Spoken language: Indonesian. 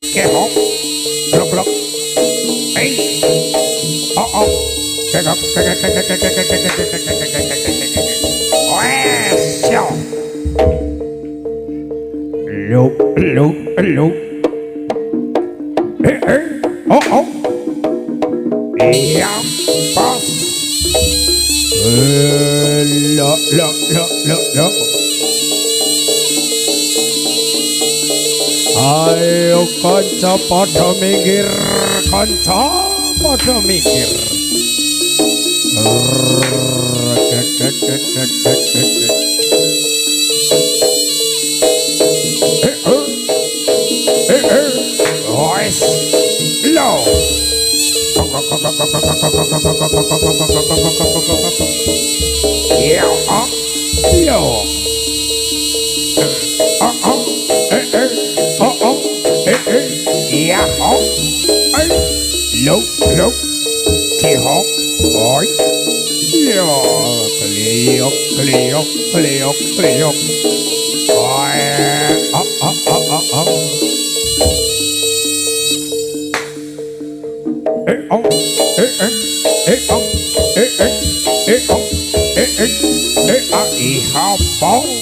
Kehok, blok blok, hey, oh oh, kegak, kegak, kegak, kegak, kegak, kegak, kegak, kegak, kegak, wesyo, loop, loop, loop, oh oh, iya, pas, lo lo lo lo lo. Ayo kanca padha minggir, kanca padha minggir. Wes, lo. Ya, yo. Yeah, oh, hey, look, look, see, oh, boy, yeah, clear, clear, clear, clear, boy, hey, oh, hey, hey, hey, oh, hey, hey, hey, oh, hey, hey, hey, how,